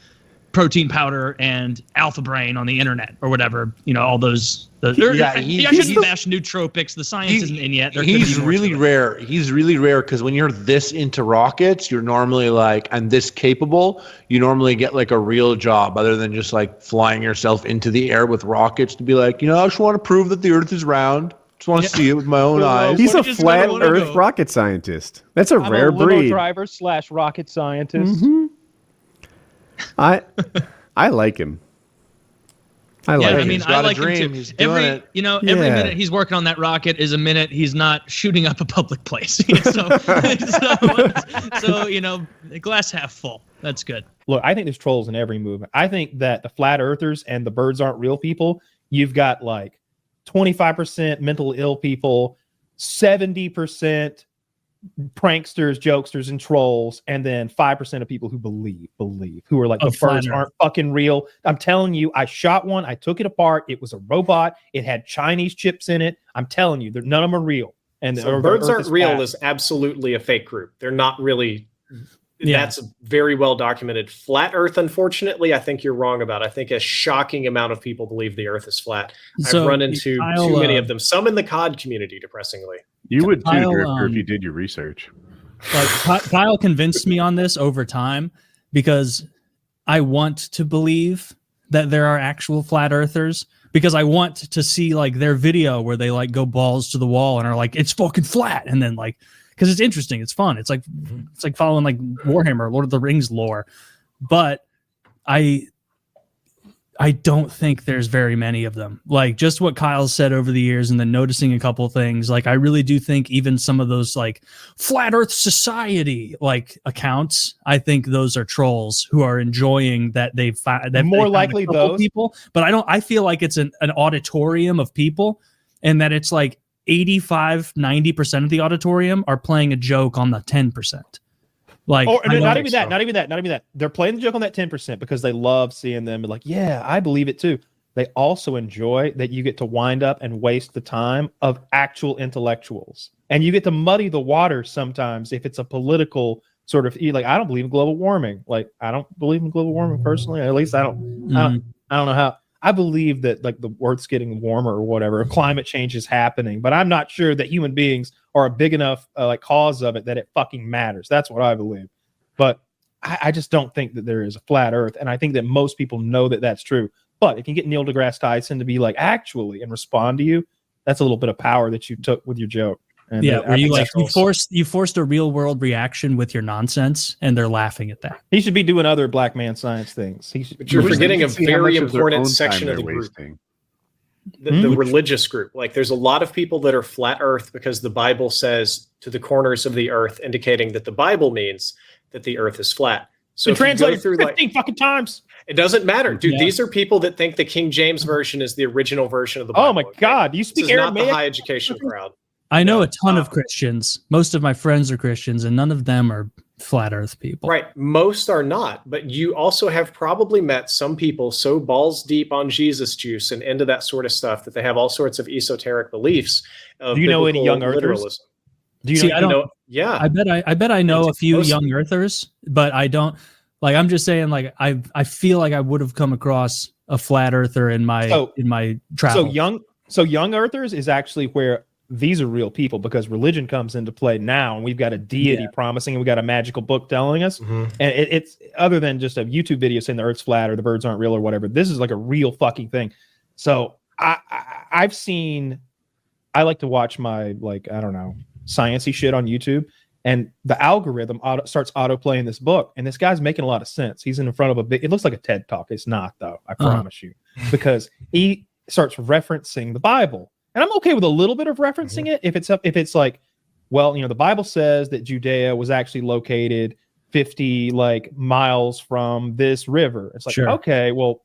protein powder and alpha brain on the internet or whatever, you know, all those. He actually bashed nootropics. The science isn't in yet. He's really rare. He's really rare because when you're this into rockets, you're normally like, and this capable, you normally get like a real job other than just like flying yourself into the air with rockets to be like, you know, I just want to prove that the Earth is round. Just want to see it with my own eyes. He's a flat Earth rocket scientist. That's a rare breed. Driver / rocket scientist. Mm-hmm. I like him. I like him. I like him too. Every minute he's working on that rocket is a minute he's not shooting up a public place. so you know, glass half full. That's good. Look, I think there's trolls in every movement. I think that the flat earthers and the birds aren't real people. You've got like 25% mentally ill people, 70% pranksters, jokesters, and trolls, and then 5% of people who believe, who are like, the birds aren't fucking real. I'm telling you, I shot one, I took it apart, it was a robot, it had Chinese chips in it. I'm telling you, none of them are real. And so birds aren't real is absolutely a fake group. They're not really. That's very well documented. Flat Earth, unfortunately, I think you're wrong about. I think a shocking amount of people believe the Earth is flat. I've run into too many of them. Some in the COD community, depressingly. You would too, Drifter, if you did your research. Like Kyle convinced me on this over time because I want to believe that there are actual flat earthers, because I want to see like their video where they like go balls to the wall and are like, it's fucking flat, and then like, because it's interesting, it's fun, it's like following like Warhammer, Lord of the Rings lore. But I don't think there's very many of them. Like just what Kyle said over the years, and then noticing a couple things. Like I really do think even some of those like Flat Earth Society like accounts, I think those are trolls who are enjoying that they've more likely those people. But I feel like it's an auditorium of people, and that it's like 85-90% of the auditorium are playing a joke on the 10%. Like, not even that. They're playing the joke on that 10% because they love seeing them be like, yeah, I believe it too. They also enjoy that you get to wind up and waste the time of actual intellectuals. And you get to muddy the water sometimes if it's a political sort of, like, I don't believe in global warming. Like, I don't believe in global warming personally. At least I don't know how. I believe that like the Earth's getting warmer or whatever, climate change is happening, but I'm not sure that human beings are a big enough like cause of it that it fucking matters. That's what I believe. But I just don't think that there is a flat Earth, and I think that most people know that that's true. But if you get Neil deGrasse Tyson to be like actually and respond to you, that's a little bit of power that you took with your joke. And where you forced a real world reaction with your nonsense, and they're laughing at that. He should be doing other black man science things. But you're forgetting a very important section of the group. The religious group. Like there's a lot of people that are flat earth because the Bible says to the corners of the earth, indicating that the Bible means that the earth is flat. So if translated through 15 fucking times. It doesn't matter, dude. Yeah. These are people that think the King James version is the original version of the Bible. Oh my God. You speak Aramaic? Not the high education crowd. I know a ton of Christians. Most of my friends are Christians, and none of them are flat earth people. Right. Most are not. But you also have probably met some people so balls deep on Jesus juice and into that sort of stuff that they have all sorts of esoteric beliefs. Do you know any young earthers? Do you See, know? I don't. Yeah. I bet I know a few Most- young earthers, but I don't. Like, I'm just saying, like, I feel like I would have come across a flat earther in my travel. So young earthers is actually where these are real people, because religion comes into play now, and we've got a deity promising, and we got a magical book telling us, and it's other than just a YouTube video saying the Earth's flat or the birds aren't real or whatever. This is like a real fucking thing. So I've seen. I like to watch my, like, I don't know, sciencey shit on YouTube, and the algorithm starts auto playing this book, and this guy's making a lot of sense. He's in front of a big. It looks like a TED talk. It's not, though. I promise you, because he starts referencing the Bible, and I'm okay with a little bit of referencing it if it's like, well, you know, the Bible says that Judea was actually located 50 miles from this river. It's like, okay, well,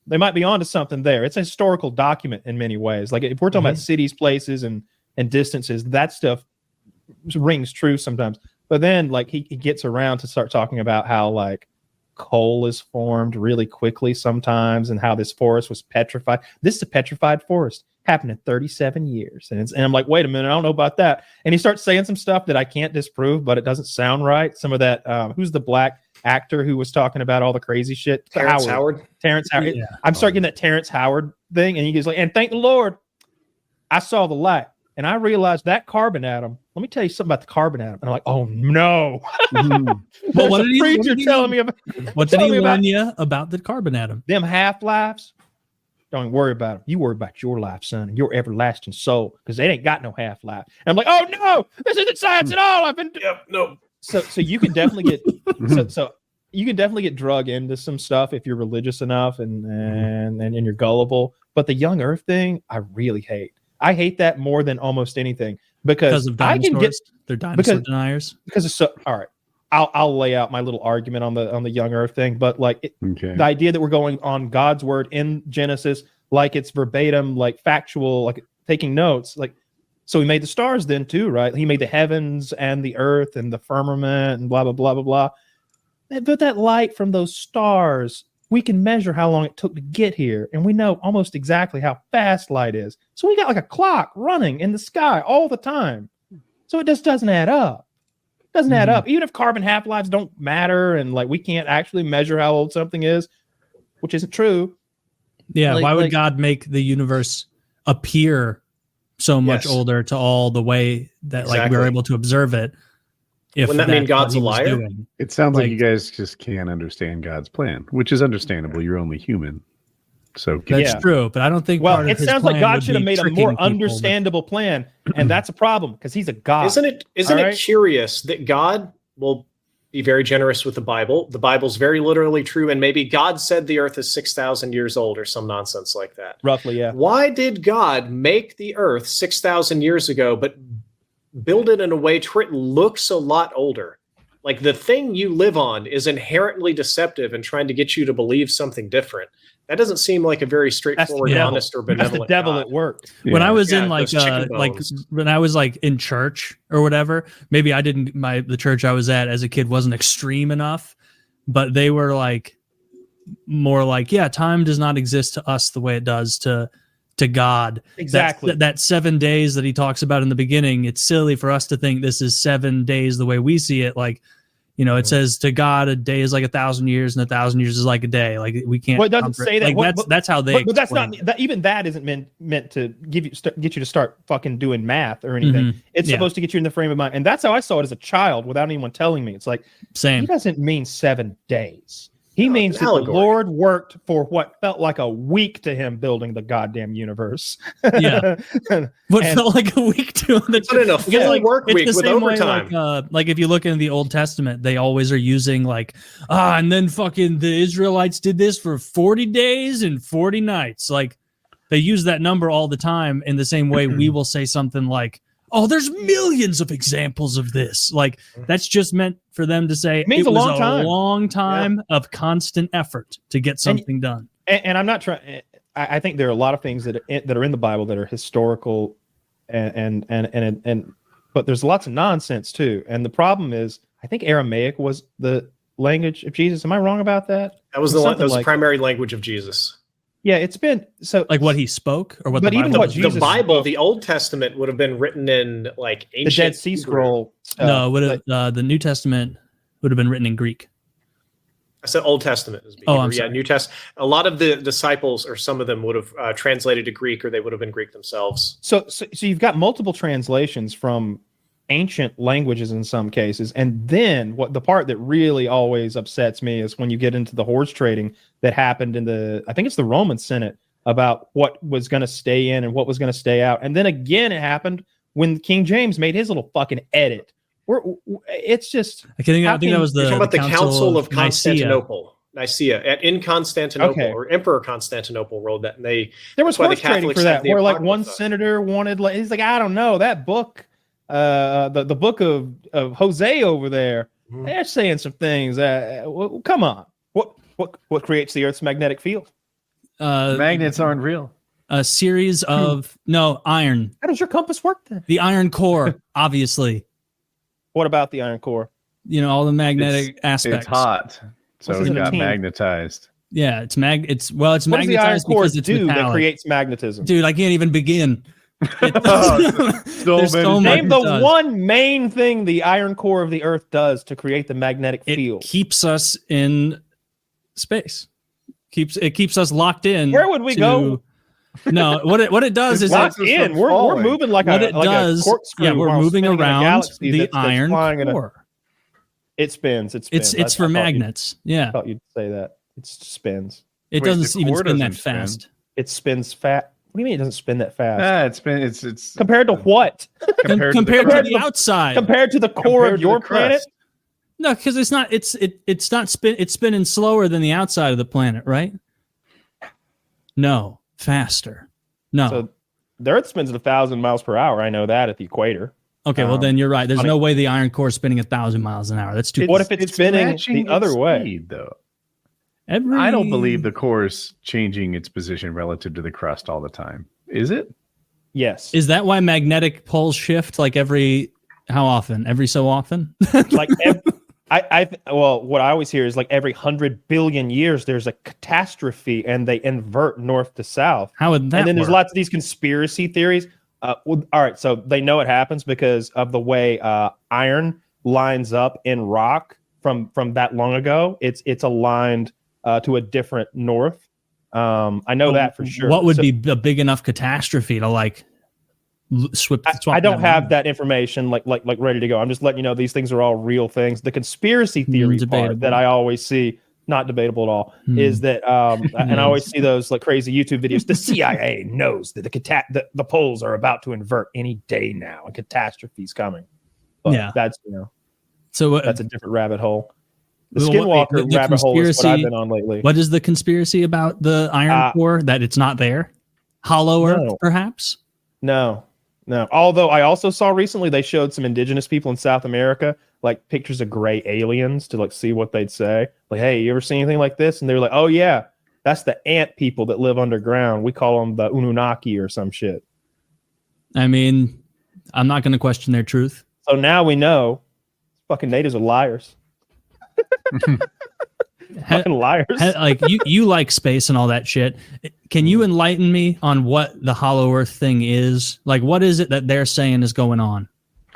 they might be onto something there. It's a historical document in many ways. Like, if we're talking about cities, places, and distances, that stuff rings true sometimes. But then, like, he gets around to start talking about how, like, coal is formed really quickly sometimes, and how this forest was petrified. This is a petrified forest. Happened in 37 years. And I'm like, wait a minute, I don't know about that. And he starts saying some stuff that I can't disprove, but it doesn't sound right. Some of that, who's the black actor who was talking about all the crazy shit? Terrence Howard. Yeah. I'm starting getting that Terrence Howard thing, and he goes like, and thank the Lord, I saw the light, and I realized that carbon atom. Let me tell you something about the carbon atom. And I'm like, oh no. Well, what did preacher telling me about? What did he warn you about the carbon atom? Them half-lives. Don't even worry about them. You worry about your life, son, and your everlasting soul, because they ain't got no half-life. And I'm like, oh no, this isn't science at all. I've been no. So you can definitely get so you can definitely get drug into some stuff if you're religious enough and you're gullible. But the young Earth thing, I really hate. I hate that more than almost anything, because of I can get they're dinosaur deniers. Because it's so all right. I'll lay out my little argument on the young Earth thing, but like the idea that we're going on God's word in Genesis, like it's verbatim, like factual, like taking notes, like, so he made the stars then too, right? He made the heavens and the earth and the firmament and blah blah blah blah blah. But that light from those stars, we can measure how long it took to get here, and we know almost exactly how fast light is. So we got like a clock running in the sky all the time. So it just doesn't add up. Doesn't add up. Even if carbon half-lives don't matter, and like we can't actually measure how old something is, which isn't true. Yeah, why would God make the universe appear so much older to all the way that like we're able to observe it? If wouldn't that mean God's a liar? It sounds like you guys just can't understand God's plan, which is understandable. You're only human. So that's true, but I don't think. Well, it sounds like God should have made a more understandable plan, and that's a problem because he's a God. Isn't it curious that God will be very generous with the Bible? The Bible's very literally true, and maybe God said the Earth is 6,000 years old or some nonsense like that. Roughly, yeah. Why did God make the Earth 6,000 years ago, but build it in a way to where it looks a lot older? Like the thing you live on is inherently deceptive and trying to get you to believe something different. That doesn't seem like a very straightforward, honest, or benevolent. That's the devil God. at work. When I was in like when I was like in church or whatever, maybe I didn't. The church I was at as a kid wasn't extreme enough, but they were like more like, yeah, time does not exist to us the way it does to God. Exactly. That 7 days that he talks about in the beginning, it's silly for us to think this is 7 days the way we see it. Like, you know, it says to God, a day is like 1,000 years, and 1,000 years is like a day. Like we can't. Well, it doesn't say that. Like that's how they. But that's not that. Even that isn't meant to get you to start fucking doing math or anything. It's supposed to get you in the frame of mind, and that's how I saw it as a child, without anyone telling me. It's like same. He doesn't mean 7 days. He means that the Lord worked for what felt like a week to him building the goddamn universe. Yeah. What felt like a week to him. It's in a full work week with overtime. Like if you look in the Old Testament, they always are using like, and then fucking the Israelites did this for 40 days and 40 nights. Like they use that number all the time in the same way we will say something like, oh, there's millions of examples of this. Like that's just meant for them to say it means it was a long time of constant effort to get something done. And I'm not trying. I think there are a lot of things that are in the Bible that are historical, and but there's lots of nonsense too. And the problem is, I think Aramaic was the language of Jesus. Am I wrong about that? That was the primary language of Jesus. Yeah, it's been so Like what he spoke, or what But the even Bible what was Jesus The saying? Bible, the Old Testament, would have been written in like the ancient Dead Sea Hebrew. Scroll stuff. No, it would have the New Testament would have been written in Greek. I said Old Testament is Oh, Hebrew. I'm Yeah, sorry. New Test. A lot of the disciples, or some of them, would have translated to Greek, or they would have been Greek themselves. So you've got multiple translations from ancient languages in some cases, and then what the part that really always upsets me is when you get into the horse trading that happened in I think it's the Roman Senate, about what was going to stay in and what was going to stay out, and then again it happened when King James made his little fucking edit. It's just I think that was You're the, talking about the Council of Nicaea. Constantinople. Nicaea in Constantinople, Okay. or Emperor Constantinople wrote that, and there was that's why the horse trading Catholics for that, have the where like one Apocrypha. senator wanted, like, he's like, I don't know, that book, the book of Jose over there, Mhm. they're saying some things. Come on, what creates the Earth's magnetic field? Magnets aren't real. A series of iron. How does your compass work then? The iron core, obviously. What about the iron core? All the magnetic aspects. It's hot, so What's it it a got team? magnetized. Yeah, it's What does the iron magnetized core because it's do that metallic. creates magnetism? Dude, I can't even begin. So There's many so much Name it the does. one main thing the iron core of the Earth does to create the magnetic It field. keeps us in space. It keeps us locked in. Where would we go? No, what it does is Locked us in. from We're falling. moving like what a it like does. a corkscrew. Yeah, we're while moving spinning in a around galaxy the that's iron flying in a- core. It spins. It spins. It's for magnets. Yeah, I thought you'd say that. It spins. it Wait, doesn't the even core spin that doesn't spin. fast. It spins fat. What do you mean it doesn't spin that fast? It's Compared to what? compared Compared to to the the outside. Compared to the core Compared of to the your crust. planet? No, because it's not. It's not spin. It's spinning slower than the outside of the planet, right? No, faster. No. So the Earth spins at 1,000 miles per hour. I know that at the equator. Okay, well then you're right. There's funny. no way the iron core is spinning 1,000 miles an hour. That's too. What if it's spinning matching the other its way? speed, though? Every... I don't believe the core is changing its position relative to the crust all the time. Is it? Yes. Is that why magnetic poles shift like how often? Every so often? Like well, what I always hear is like every 100 billion years there's a catastrophe and they invert north to south. How would that And then there's work? lots of these conspiracy theories. All right, so they know it happens because of the way iron lines up in rock from that long ago. It's aligned to a different north. I know that for sure. What would be a big enough catastrophe to like swap I don't them have around? that information like ready to go. I'm just letting you know these things are all real things. The conspiracy theory part Debatable. that I always see, not debatable at all, is that and I always see those like crazy YouTube videos. The CIA knows that the poles are about to invert any day now. A catastrophe's coming. But Yeah. that's So that's a different rabbit hole. The Well, what- Skinwalker the rabbit hole is what I've conspiracy- been on lately. what is the conspiracy about the iron core, that it's not there? Hollow Earth, No. perhaps? No. Although I also saw recently they showed some indigenous people in South America like pictures of gray aliens to like see what they'd say. Like, hey, you ever seen anything like this? And they were like, oh yeah, that's the ant people that live underground. We call them the Anunnaki or some shit. I mean, I'm not going to question their truth. So now we know fucking natives are liars. Fucking liars. Like you like space and all that shit. Can you enlighten me on what the hollow Earth thing is? Like, what is it that they're saying is going on?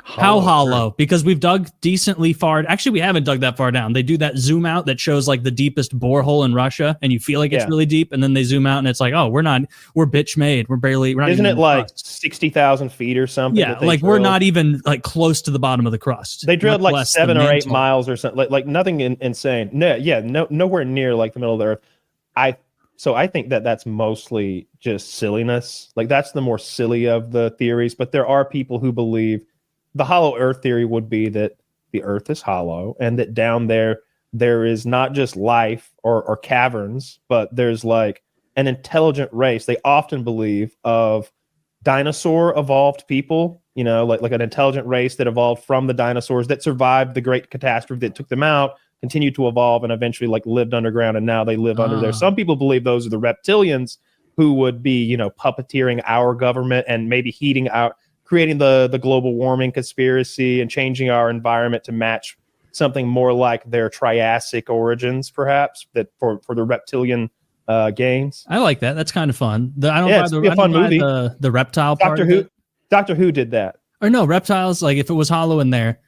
How hollow? Because we've dug decently far. Actually, we haven't dug that far down. They do that zoom out that shows like the deepest borehole in Russia, and you feel like it's Yeah. really deep, and then they zoom out, and it's like, oh, we're bitch made. We're not Isn't even it in the like crust. 60,000 feet or something? Yeah, that they like we're drilled? not even like close to the bottom of the crust. They drilled much like less 7 the or 8 mantle. miles or something. Like nothing insane. Nowhere near like the middle of the earth. So I think that that's mostly just silliness. Like that's the more silly of the theories. But there are people who believe the hollow earth theory would be that the earth is hollow and that down there is not just life or caverns, but there's like an intelligent race. They often believe of dinosaur evolved people, you know, like an intelligent race that evolved from the dinosaurs that survived the great catastrophe that took them out, continued to evolve, and eventually like lived underground, and now they live under there. Some people believe those are the reptilians who would be, you know, puppeteering our government and maybe creating the global warming conspiracy and changing our environment to match something more like their Triassic origins, perhaps, that for the reptilian Gaines. I like that. That's kind of fun. I don't Yeah, buy it's the, be a I fun don't buy movie. the reptile part. Doctor Who did that. Or no, reptiles, like if it was hollow in there,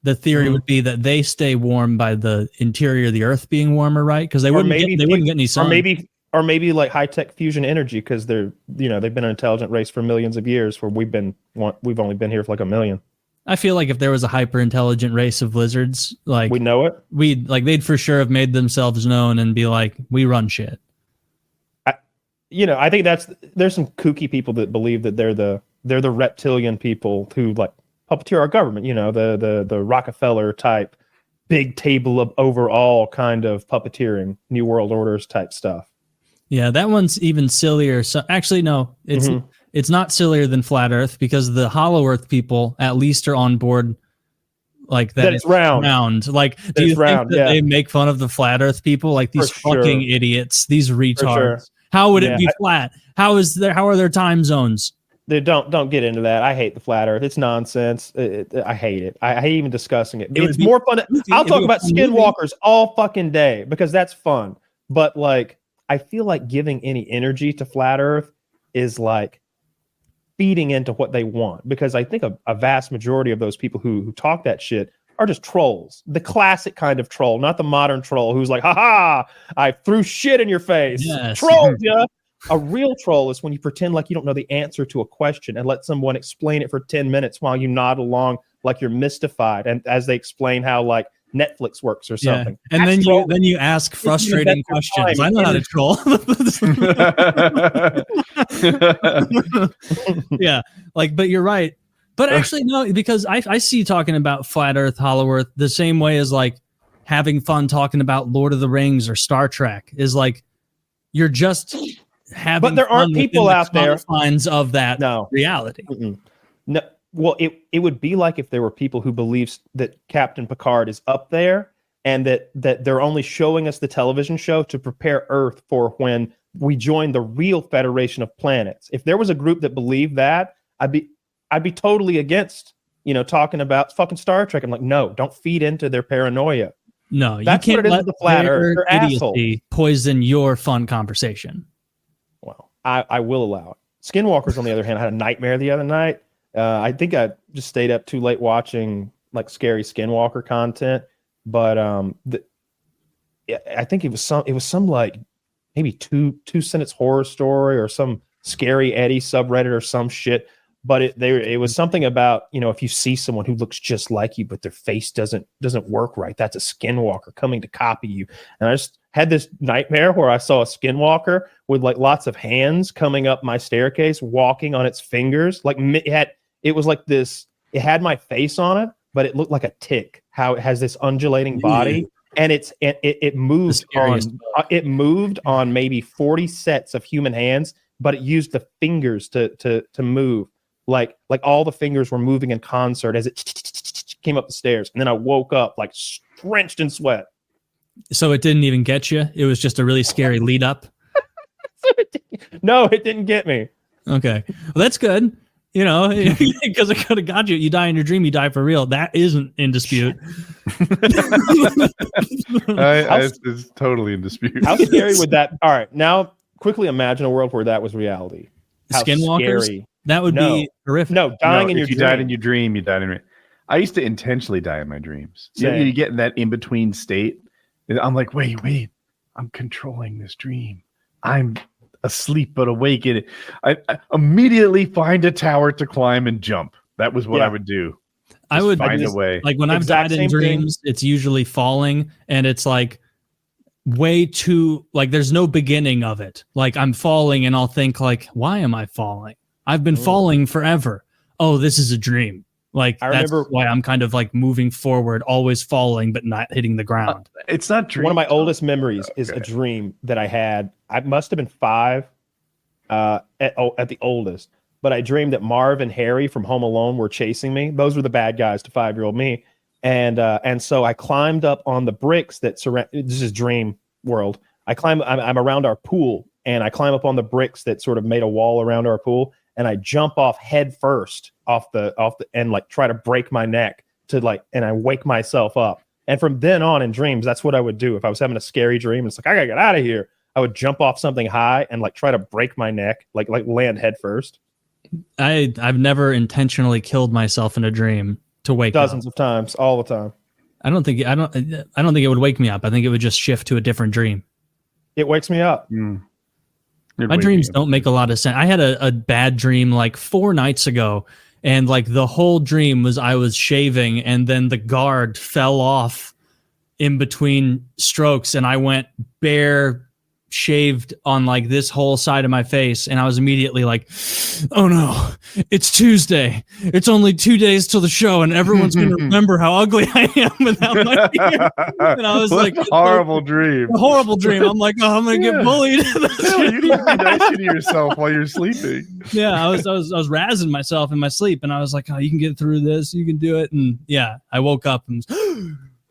the theory Mhm. would be that they stay warm by the interior of the earth being warmer, right? Because they wouldn't get any sun. Or maybe like high tech fusion energy, because they've been an intelligent race for millions of years, where we've only been here for like a million. I feel like if there was a hyper intelligent race of lizards, like We know it. they'd for sure have made themselves known and be like, we run shit. I think there's some kooky people that believe that they're the reptilian people who like puppeteer our government. The Rockefeller type, big table of overall kind of puppeteering, New World Orders type stuff. Yeah, that one's even sillier. So actually, no, it's not sillier than Flat Earth, because the Hollow Earth people at least are on board, like that it's round. Like, do you think that they make fun of the Flat Earth people, like these fucking idiots, these retards? Sure. How would it be flat? How are their time zones? Dude, don't get into that. I hate the flat Earth. It's nonsense. I hate it. I hate even discussing it. It's more fun. I'll talk about skinwalkers all fucking day because that's fun. But like, I feel like giving any energy to flat Earth is like feeding into what they want, because I think a vast majority of those people who talk that shit are just trolls. The classic kind of troll, not the modern troll who's like, ha, I threw shit in your face. Yes. Trolled ya. A real troll is when you pretend like you don't know the answer to a question and let someone explain it for 10 minutes while you nod along like you're mystified, and as they explain how like Netflix works or something. And then you ask frustrating questions. I know how to troll. Yeah, like, but you're right. But actually, no, because I see you talking about flat Earth, hollow Earth the same way as like having fun talking about Lord of the Rings or Star Trek is like you're just having. But there aren't people out there confines of that reality. No, well, it would be like if there were people who believe that Captain Picard is up there and that they're only showing us the television show to prepare Earth for when we join the real Federation of Planets. If there was a group that believed that, I'd be totally against, talking about fucking Star Trek. I'm like, no, don't feed into their paranoia. No, that's you can't what it is let with the flat Earth. They're idiocy poison your fun conversation. Well, I will allow it. Skinwalkers, on the other hand, I had a nightmare the other night. I think I just stayed up too late watching like scary Skinwalker content, but I think it was some like maybe two sentence horror story or some scary Eddie subreddit or some shit. But it was something about, if you see someone who looks just like you, but their face doesn't work right, that's a skinwalker coming to copy you. And I just had this nightmare where I saw a skinwalker with like lots of hands coming up my staircase, walking on its fingers. Like it was like this. It had my face on it, but it looked like a tick. How it has this undulating body, and it moved on maybe 40 sets of human hands, but it used the fingers to move. Like all the fingers were moving in concert as it came up the stairs. And then I woke up like drenched in sweat. So it didn't even get you? It was just a really scary lead up? No, it didn't get me. Okay. Well, that's good. Because it could have got you. You die in your dream, you die for real. That isn't in dispute. It's totally in dispute. How scary would that? All right. Now, quickly imagine a world where that was reality. How Skinwalkers? Scary. That would be horrific. No, dying in your dream. If you died in your dream, you died in. I used to intentionally die in my dreams. So you get in that in between state. I'm like, wait, I'm controlling this dream. I'm asleep but awake. I immediately find a tower to climb and jump. That was what I would do. I would find a way. Like when I've died in dreams, it's usually falling, and it's like way too like there's no beginning of it. Like I'm falling, and I'll think like, why am I falling? I've been falling forever. Oh, this is a dream. Like that's why I'm kind of like moving forward, always falling but not hitting the ground. It's not dream. One of my oldest memories is a dream that I had. I must have been 5 at the oldest, but I dreamed that Marv and Harry from Home Alone were chasing me. Those were the bad guys to 5-year-old me. And so I climbed up on the bricks that surround. This is dream world. I'm around our pool, and I climb up on the bricks that sort of made a wall around our pool. And I jump off head first off the and like try to break my neck and I wake myself up. And from then on in dreams, that's what I would do. If I was having a scary dream, it's like, I gotta get out of here. I would jump off something high and like try to break my neck, like land head first. I've never intentionally killed myself in a dream to wake up. Dozens of times, all the time. I don't think it would wake me up. I think it would just shift to a different dream. It wakes me up. My dreams don't make a lot of sense. I had a bad dream like 4 nights ago, and like the whole dream was I was shaving, and then the guard fell off in between strokes, and I went bare shaved on like this whole side of my face, and I was immediately like, oh no, it's Tuesday, it's only 2 days till the show, and everyone's gonna remember how ugly I am without my hair. And I was like, horrible dream. I'm like, oh, I'm gonna get bullied. You need to be nice to yourself while you're sleeping. Yeah, I was razzing myself in my sleep, and I was like, oh, you can get through this, you can do it. And yeah, I woke up and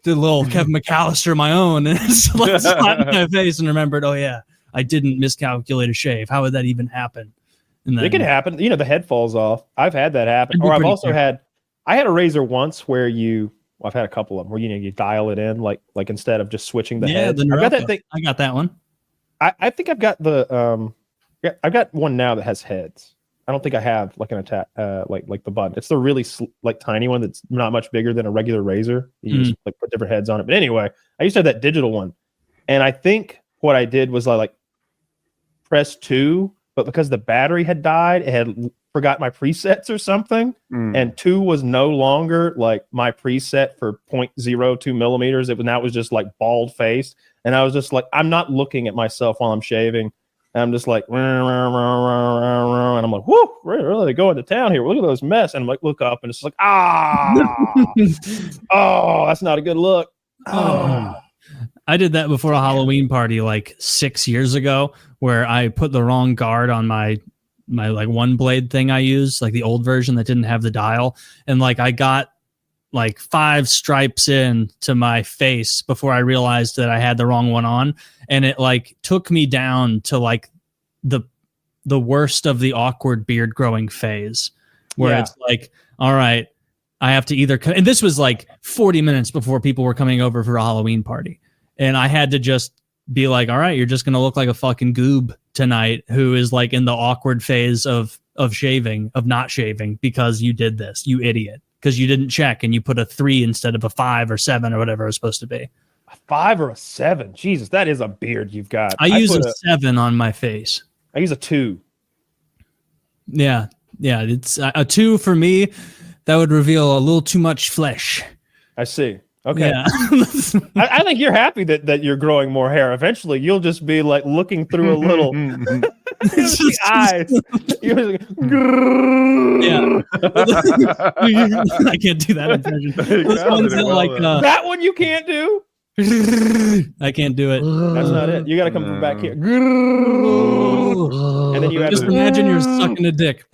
did a little Kevin McAllister of my own, and slapped my face, and remembered, oh yeah, I didn't miscalculate a shave. How would that even happen? And then, it can happen. The head falls off. I've had that happen. Or I've also had a razor once where I've had a couple of them where you dial it in like instead of just switching the head. I got that thing. I got that one. I think I've got I've got one now that has heads. I don't think I have like an attack, like the button. It's the really tiny one that's not much bigger than a regular razor. You just like put different heads on it. But anyway, I used to have that digital one, and I think what I did was like press 2, but because the battery had died, it had forgot my presets or something, and 2 was no longer like my preset for 0.02 millimeters. It was just like bald faced, and I was just like, I'm not looking at myself while I'm shaving. And I'm just like, and I'm like, whoo, really going to town here. Look at those mess. And I'm like, look up, and it's like, oh, that's not a good look. Oh. I did that before a Halloween party like 6 years ago, where I put the wrong guard on my like one blade thing I use, like the old version that didn't have the dial. And like I got like 5 stripes in to my face before I realized that I had the wrong one on. And it like took me down to like the worst of the awkward beard growing phase, where it's like, all right, I have to either, and this was like 40 minutes before people were coming over for a Halloween party. And I had to just be like, all right, you're just going to look like a fucking goob tonight who is like in the awkward phase of not shaving because you did this, you idiot. Because you didn't check and you put a 3 instead of a 5 or 7 or whatever it was supposed to be. A 5 or a 7? Jesus, that is a beard you've got. I use a 7 on my face. I use a 2. Yeah, it's a 2 for me. That would reveal a little too much flesh. I see. Okay. Yeah. I think you're happy that you're growing more hair. Eventually, you'll just be like looking through a little the eyes. I can't do that impression. That one you can't do. I can't do it. That's not it. You got to come from back here. And then you have just imagine you're sucking a dick.